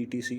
ETC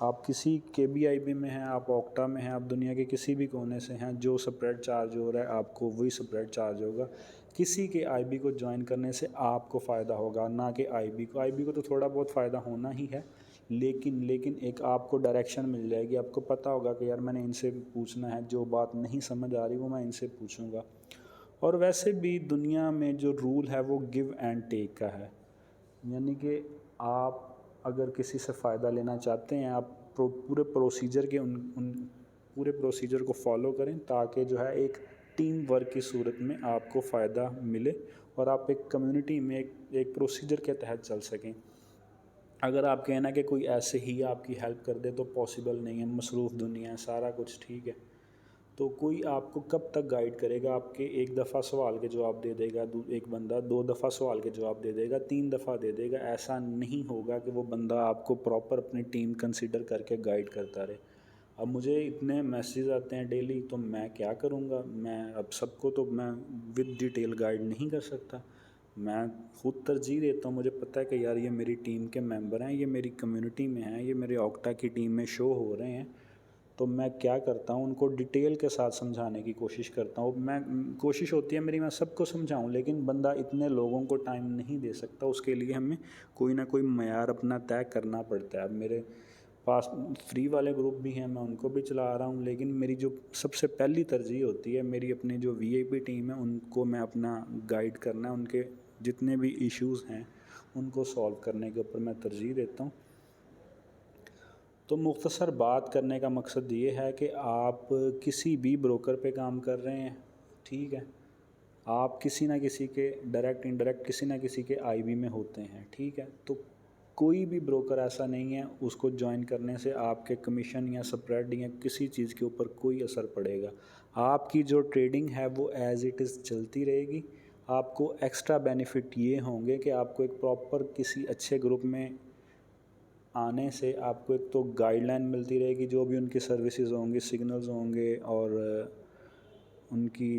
آپ کسی کے بھی آئی بی میں ہیں، آپ اوکٹا میں ہیں، آپ دنیا کے کسی بھی کونے سے ہیں، جو سپریٹ چارج ہو رہا ہے آپ کو وہی سپریٹ چارج ہوگا. کسی کے آئی بی کو جوائن کرنے سے آپ کو فائدہ ہوگا، نہ کہ آئی بی کو. آئی بی کو تو تھوڑا بہت فائدہ ہونا ہی ہے، لیکن ایک آپ کو ڈائریکشن مل جائے گی. آپ کو پتہ ہوگا کہ یار میں نے ان سے پوچھنا ہے، جو بات نہیں سمجھ آ رہی وہ میں ان سے پوچھوں گا. اور ویسے بھی دنیا میں جو رول ہے وہ گیو اینڈ ٹیک کا ہے، یعنی کہ آپ اگر کسی سے فائدہ لینا چاہتے ہیں آپ پورے پروسیجر کے ان پورے پروسیجر کو فالو کریں، تاکہ جو ہے ایک ٹیم ورک کی صورت میں آپ کو فائدہ ملے اور آپ ایک کمیونٹی میں ایک پروسیجر کے تحت چل سکیں. اگر آپ کہنا کہ کوئی ایسے ہی آپ کی ہیلپ کر دے تو پاسبل نہیں ہے، مصروف دنیا ہے، سارا کچھ ٹھیک ہے. تو کوئی آپ کو کب تک گائیڈ کرے گا؟ آپ کے ایک دفعہ سوال کے جواب دے دے گا ایک بندہ، 2 دفعہ سوال کے جواب دے دے گا، 3 دفعہ دے دے گا. ایسا نہیں ہوگا کہ وہ بندہ آپ کو پراپر اپنی ٹیم کنسیڈر کر کے گائیڈ کرتا رہے. اب مجھے اتنے میسیج آتے ہیں ڈیلی، تو میں کیا کروں گا؟ میں اب سب کو تو میں ود ڈیٹیل گائیڈ نہیں کر سکتا. میں خود ترجیح دیتا ہوں، مجھے پتہ ہے کہ یار یہ میری ٹیم کے ممبر ہیں، یہ میری کمیونٹی میں ہیں، یہ میرے اوکٹا کی ٹیم میں شو ہو رہے ہیں. تو میں کیا کرتا ہوں، ان کو ڈیٹیل کے ساتھ سمجھانے کی کوشش کرتا ہوں. میں کوشش ہوتی ہے میری میں سب کو سمجھاؤں، لیکن بندہ اتنے لوگوں کو ٹائم نہیں دے سکتا. اس کے لیے ہمیں کوئی نہ کوئی معیار اپنا طے کرنا پڑتا ہے. اب میرے پاس فری والے گروپ بھی ہیں، میں ان کو بھی چلا رہا ہوں، لیکن میری جو سب سے پہلی ترجیح ہوتی ہے میری اپنے جو وی آئی پی ٹیم ہے ان کو میں اپنا گائیڈ کرنا ہے، ان کے جتنے بھی ایشوز ہیں ان کو سولو کرنے کے اوپر میں ترجیح دیتا ہوں. تو مختصر بات کرنے کا مقصد یہ ہے کہ آپ کسی بھی بروکر پہ کام کر رہے ہیں، ٹھیک ہے، آپ کسی نہ کسی کے ڈائریکٹ انڈائریکٹ کسی نہ کسی کے آئی بی میں ہوتے ہیں، ٹھیک ہے. تو کوئی بھی بروکر ایسا نہیں ہے اس کو جوائن کرنے سے آپ کے کمیشن یا سپریڈ یا کسی چیز کے اوپر کوئی اثر پڑے گا. آپ کی جو ٹریڈنگ ہے وہ ایز اٹ از چلتی رہے گی. آپ کو ایکسٹرا بینیفٹ یہ ہوں گے کہ آپ کو ایک پراپر کسی اچھے گروپ میں آنے سے آپ کو ایک تو گائیڈ لائن ملتی رہے گی، جو بھی ان کی سروسز ہوں گی، سگنلز ہوں گے اور ان کی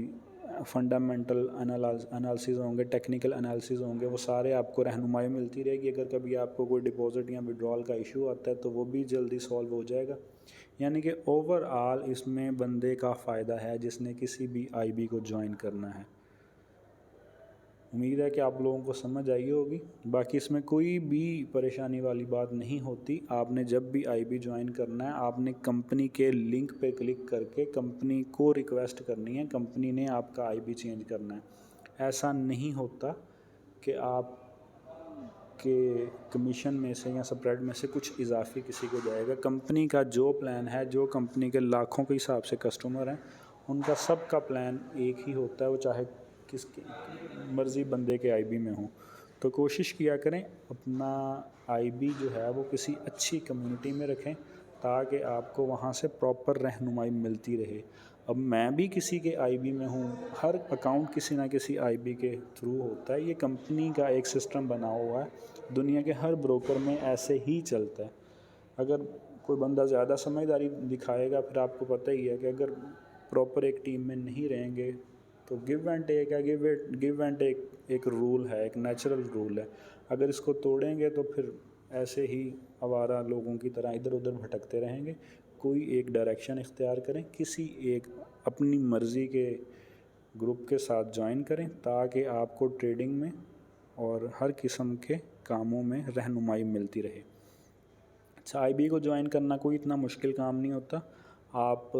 فنڈامنٹل انالسز ہوں گے، ٹیکنیکل انالسز ہوں گے، وہ سارے آپ کو رہنمائی ملتی رہے گی. اگر کبھی آپ کو کوئی ڈپازٹ یا وڈرال کا ایشو آتا ہے تو وہ بھی جلدی سولو ہو جائے گا. یعنی کہ اوور آل اس میں بندے کا فائدہ ہے جس نے کسی بھی آئی بی کو جوائن کرنا ہے. امید ہے کہ آپ لوگوں کو سمجھ آئی ہوگی. باقی اس میں کوئی بھی پریشانی والی بات نہیں ہوتی. آپ نے جب بھی آئی بی جوائن کرنا ہے آپ نے کمپنی کے لنک پہ کلک کر کے کمپنی کو ریکویسٹ کرنی ہے، کمپنی نے آپ کا آئی بی چینج کرنا ہے. ایسا نہیں ہوتا کہ آپ کے کمیشن میں سے یا سپریڈ میں سے کچھ اضافی کسی کو جائے گا. کمپنی کا جو پلان ہے، جو کمپنی کے لاکھوں کے حساب سے کسٹمر ہیں ان کا سب کا پلان ایک ہی ہوتا ہے، وہ چاہے کس کی مرضی بندے کے آئی بی میں ہوں. تو کوشش کیا کریں اپنا آئی بی جو ہے وہ کسی اچھی کمیونٹی میں رکھیں تاکہ آپ کو وہاں سے پراپر رہنمائی ملتی رہے. اب میں بھی کسی کے آئی بی میں ہوں، ہر اکاؤنٹ کسی نہ کسی آئی بی کے تھرو ہوتا ہے. یہ کمپنی کا ایک سسٹم بنا ہوا ہے، دنیا کے ہر بروکر میں ایسے ہی چلتا ہے. اگر کوئی بندہ زیادہ سمجھداری دکھائے گا، پھر آپ کو پتہ ہی ہے کہ اگر پراپر ایک ٹیم میں نہیں رہیں گے تو گیو اینڈ ٹیک ہے. گیو اینڈ ٹیک ایک رول ہے، ایک نیچرل رول ہے. اگر اس کو توڑیں گے تو پھر ایسے ہی آوارہ لوگوں کی طرح ادھر ادھر بھٹکتے رہیں گے. کوئی ایک ڈائریکشن اختیار کریں، کسی ایک اپنی مرضی کے گروپ کے ساتھ جوائن کریں تاکہ آپ کو ٹریڈنگ میں اور ہر قسم کے کاموں میں رہنمائی ملتی رہے. اچھا، آئی بی کو جوائن کرنا کوئی اتنا مشکل کام نہیں ہوتا. آپ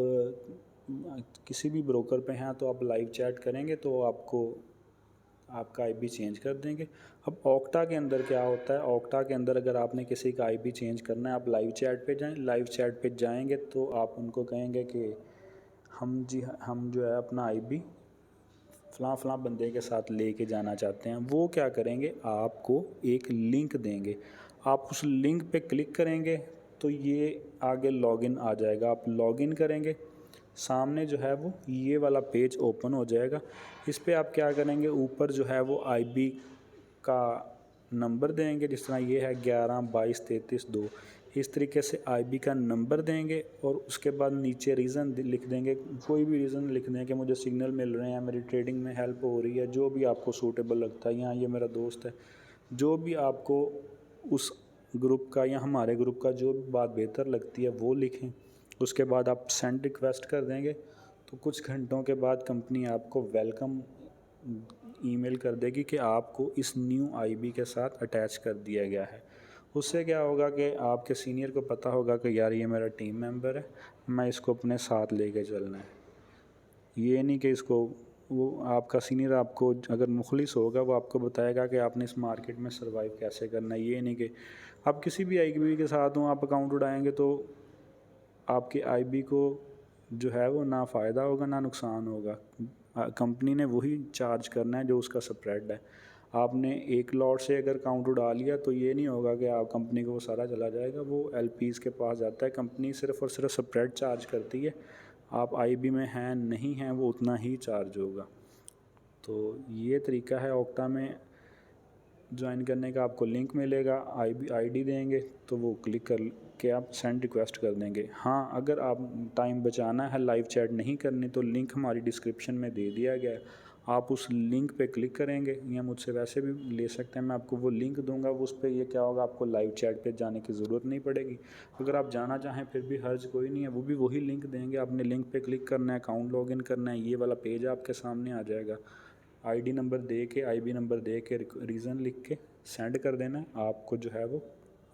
کسی بھی بروکر پہ ہیں تو آپ لائیو چیٹ کریں گے تو آپ کا آئی بی چینج کر دیں گے. اب اوکٹا کے اندر کیا ہوتا ہے، اوکٹا کے اندر اگر آپ نے کسی کا آئی بی چینج کرنا ہے آپ لائیو چیٹ پہ جائیں. لائیو چیٹ پہ جائیں گے تو آپ ان کو کہیں گے کہ ہم جو ہے اپنا آئی بی فلاں فلاں بندے کے ساتھ لے کے جانا چاہتے ہیں. وہ کیا کریں گے، آپ کو ایک لنک دیں گے. آپ اس لنک پہ کلک کریں گے تو یہ آگے لاگ ان آ جائے گا. آپ لاگ ان کریں گے، سامنے جو ہے وہ یہ والا پیج اوپن ہو جائے گا. اس پہ آپ کیا کریں گے، اوپر جو ہے وہ آئی بی کا نمبر دیں گے، جس طرح یہ ہے 11223332. اس طریقے سے آئی بی کا نمبر دیں گے اور اس کے بعد نیچے ریزن لکھ دیں گے. کوئی بھی ریزن لکھ دیں کہ مجھے سگنل مل رہے ہیں، میری ٹریڈنگ میں ہیلپ ہو رہی ہے، جو بھی آپ کو سوٹیبل لگتا ہے. یہاں یہ میرا دوست ہے، جو بھی آپ کو اس گروپ کا یا ہمارے گروپ کا جو بھی بات بہتر لگتی ہے وہ لکھیں. اس کے بعد آپ سینڈ ریکویسٹ کر دیں گے تو کچھ گھنٹوں کے بعد کمپنی آپ کو ویلکم ای میل کر دے گی کہ آپ کو اس نیو آئی بی کے ساتھ اٹیچ کر دیا گیا ہے. اس سے کیا ہوگا کہ آپ کے سینئر کو پتہ ہوگا کہ یار یہ میرا ٹیم ممبر ہے, میں اس کو اپنے ساتھ لے کے چلنا ہے. یہ نہیں کہ اس کو وہ آپ کا سینئر آپ کو اگر مخلص ہوگا وہ آپ کو بتائے گا کہ آپ نے اس مارکیٹ میں سروائیو کیسے کرنا ہے. یہ نہیں کہ آپ کسی بھی آئی بی کے ساتھ ہوں, آپ اکاؤنٹ اٹھائیں گے تو آپ کے آئی بی کو جو ہے وہ نہ فائدہ ہوگا نہ نقصان ہوگا. کمپنی نے وہی چارج کرنا ہے جو اس کا سپریڈ ہے. آپ نے ایک لاٹ سے اگر اکاؤنٹ اڑا لیا تو یہ نہیں ہوگا کہ آپ کمپنی کو وہ سارا چلا جائے گا, وہ ایل پیز کے پاس جاتا ہے. کمپنی صرف اور صرف سپریڈ چارج کرتی ہے, آپ آئی بی میں ہیں نہیں ہیں وہ اتنا ہی چارج ہوگا. تو یہ طریقہ ہے اوکٹا میں جوائن کرنے کا. آپ کو لنک ملے گا, آئی ڈی دیں گے تو وہ کلک کر کے آپ سینڈ ریکویسٹ کر دیں گے. ہاں اگر آپ ٹائم بچانا ہے, لائیو چیٹ نہیں کرنی, تو لنک ہماری ڈسکرپشن میں دے دیا گیا ہے. آپ اس لنک پہ کلک کریں گے یا مجھ سے ویسے بھی لے سکتے ہیں, میں آپ کو وہ لنک دوں گا. اس پہ یہ کیا ہوگا, آپ کو لائیو چیٹ پہ جانے کی ضرورت نہیں پڑے گی. اگر آپ جانا چاہیں پھر بھی حرج کوئی نہیں ہے, وہ بھی وہی لنک دیں گے. آپ نے لنک پہ کلک کرنا ہے, اکاؤنٹ لاگ ان کرنا ہے, یہ والا پیج آپ کے سامنے آ جائے گا. آئی ڈی نمبر دے کے, آئی بی نمبر دے کے, ریزن لکھ کے سینڈ کر دینا. آپ کو جو ہے وہ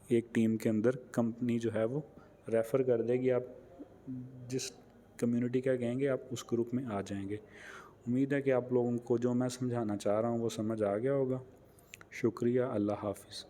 ایک ٹیم کے اندر کمپنی جو ہے وہ ریفر کر دے گی. آپ جس کمیونٹی کا کہیں گے آپ اس گروپ میں آ جائیں گے. امید ہے کہ آپ لوگوں کو جو میں سمجھانا چاہ رہا ہوں وہ سمجھ آ گیا ہوگا. شکریہ, اللہ حافظ.